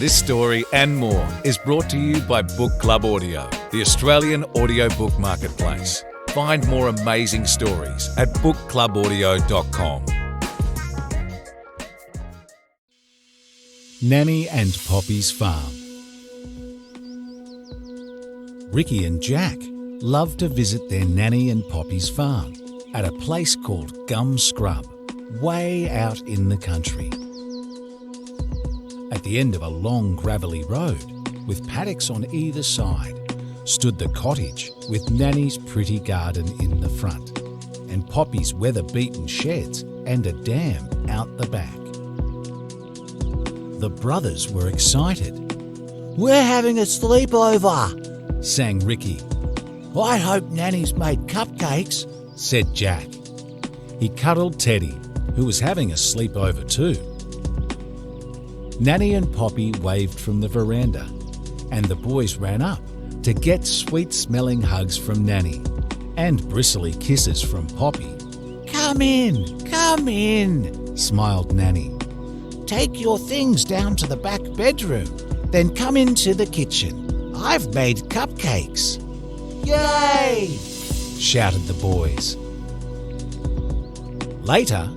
This story and more is brought to you by Book Club Audio, the Australian audiobook marketplace. Find more amazing stories at bookclubaudio.com. Nanny and Pops Farm. Ricky and Jack love to visit their Nanny and Pops Farm at a place called Gum Scrub, way out in the country. At the end of a long gravelly road, with paddocks on either side, stood the cottage with Nanny's pretty garden in the front and Poppy's weather-beaten sheds and a dam out the back. The brothers were excited. "We're having a sleepover," sang Ricky. "I hope Nanny's made cupcakes," said Jack. He cuddled Teddy, who was having a sleepover too. Nanny and Poppy waved from the veranda, and the boys ran up to get sweet-smelling hugs from Nanny and bristly kisses from Poppy. Come in," smiled Nanny. "Take your things down to the back bedroom, then come into the kitchen. I've made cupcakes." "Yay!" shouted the boys. Later,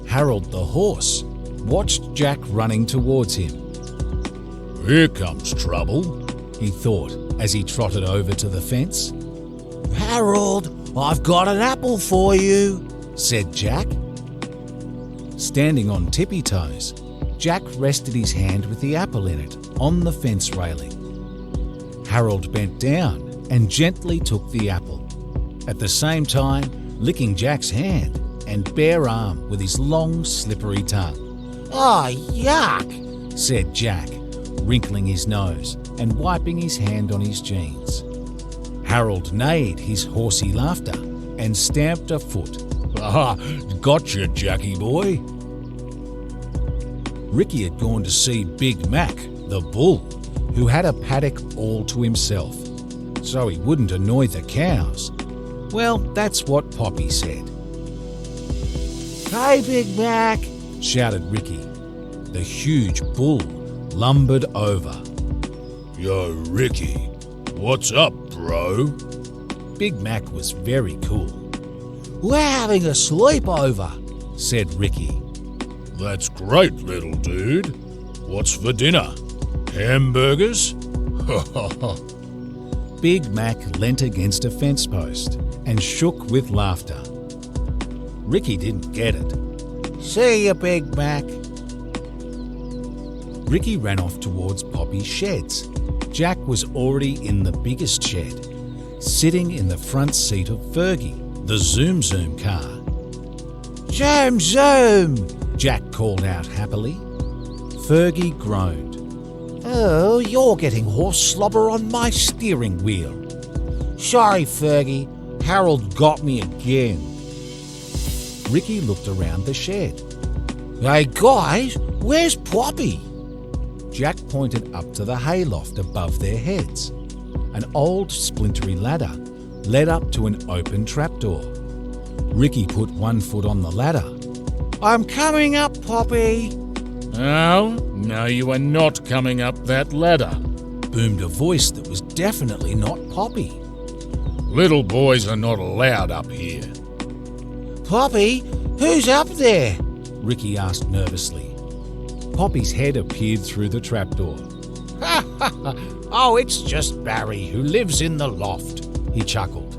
Harold the horse watched Jack running towards him. "Here comes trouble," he thought as he trotted over to the fence. "Harold, I've got an apple for you," said Jack. Standing on tippy toes, Jack rested his hand with the apple in it on the fence railing. Harold bent down and gently took the apple, at the same time licking Jack's hand and bare arm with his long, slippery tongue. "Oh, yuck," said Jack, wrinkling his nose and wiping his hand on his jeans. Harold neighed his horsey laughter and stamped a foot. "Ah, gotcha, Jackie boy." Ricky had gone to see Big Mack, the bull, who had a paddock all to himself, so he wouldn't annoy the cows. Well, that's what Poppy said. "Hey, Big Mack," shouted Ricky. The huge bull lumbered over. "Yo, Ricky, what's up, bro?" Big Mac was very cool. "We're having a sleepover," said Ricky. "That's great, little dude. What's for dinner? Hamburgers?" Big Mac leant against a fence post and shook with laughter. Ricky didn't get it. "See ya, Big Mac." Ricky ran off towards Poppy's sheds. Jack was already in the biggest shed, sitting in the front seat of Fergie, the Zoom Zoom car. "Zoom Zoom," Jack called out happily. Fergie groaned. "Oh, you're getting horse slobber on my steering wheel." "Sorry, Fergie, Harold got me again." Ricky looked around the shed. "Hey guys, where's Poppy?" Jack pointed up to the hayloft above their heads. An old splintery ladder led up to an open trapdoor. Ricky put one foot on the ladder. "I'm coming up, Poppy." "Oh, no, you are not coming up that ladder," boomed a voice that was definitely not Poppy. "Little boys are not allowed up here." "Poppy, who's up there?" Ricky asked nervously. Poppy's head appeared through the trapdoor. "Ha ha ha! Oh, it's just Barry who lives in the loft," he chuckled.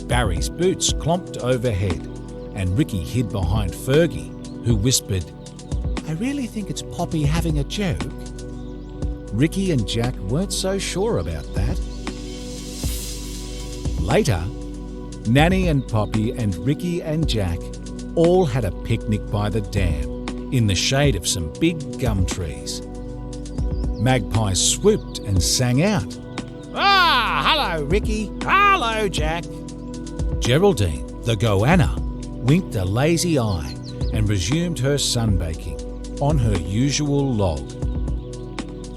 Barry's boots clomped overhead, and Ricky hid behind Fergie, who whispered, "I really think it's Poppy having a joke." Ricky and Jack weren't so sure about that. Later, Nanny and Poppy and Ricky and Jack all had a picnic by the dam in the shade of some big gum trees. Magpies swooped and sang out. "Ah, hello, Ricky. Hello, Jack." Geraldine, the goanna, winked a lazy eye and resumed her sunbaking on her usual log.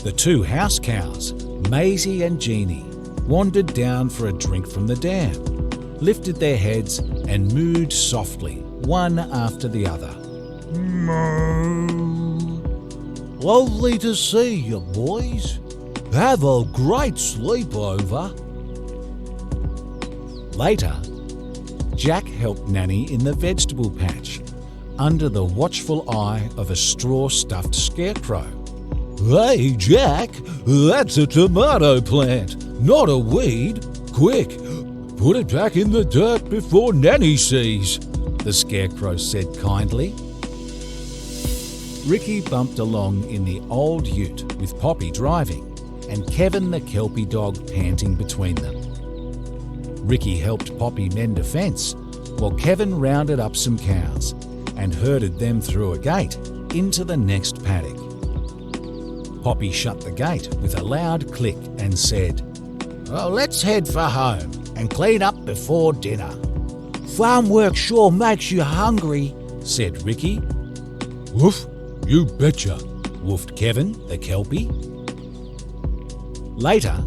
The two house cows, Maisie and Jeannie, wandered down for a drink from the dam, lifted their heads and mooed softly, one after the other. Moo. Lovely to see you, boys. Have a great sleepover. Later, Jack helped Nanny in the vegetable patch, under the watchful eye of a straw-stuffed scarecrow. Hey, Jack, that's a tomato plant, not a weed. Quick, put it back in the dirt before Nanny sees, the scarecrow said kindly. Ricky bumped along in the old ute with Poppy driving and Kevin the Kelpie dog panting between them. Ricky helped Poppy mend a fence while Kevin rounded up some cows and herded them through a gate into the next paddock. Poppy shut the gate with a loud click and said, Well, let's head for home and clean up before dinner. Farm work sure makes you hungry, said Ricky. Woof, you betcha, woofed Kevin the Kelpie. Later,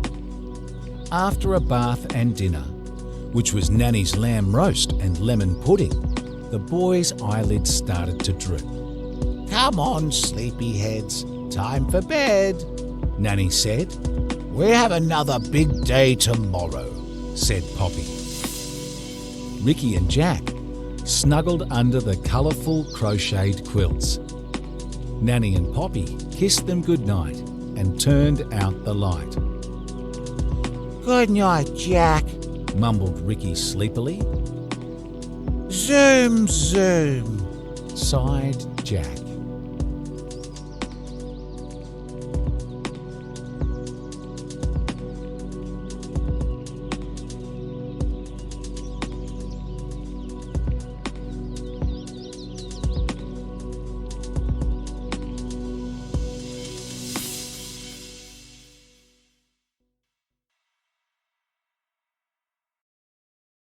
after a bath and dinner, which was Nanny's lamb roast and lemon pudding, the boys' eyelids started to droop. Come on, sleepyheads, time for bed, Nanny said. We have another big day tomorrow, said Poppy. Ricky and Jack snuggled under the colourful crocheted quilts. Nanny and Poppy kissed them goodnight and turned out the light. Good night, Jack, mumbled Ricky sleepily. Zoom, zoom, sighed Jack.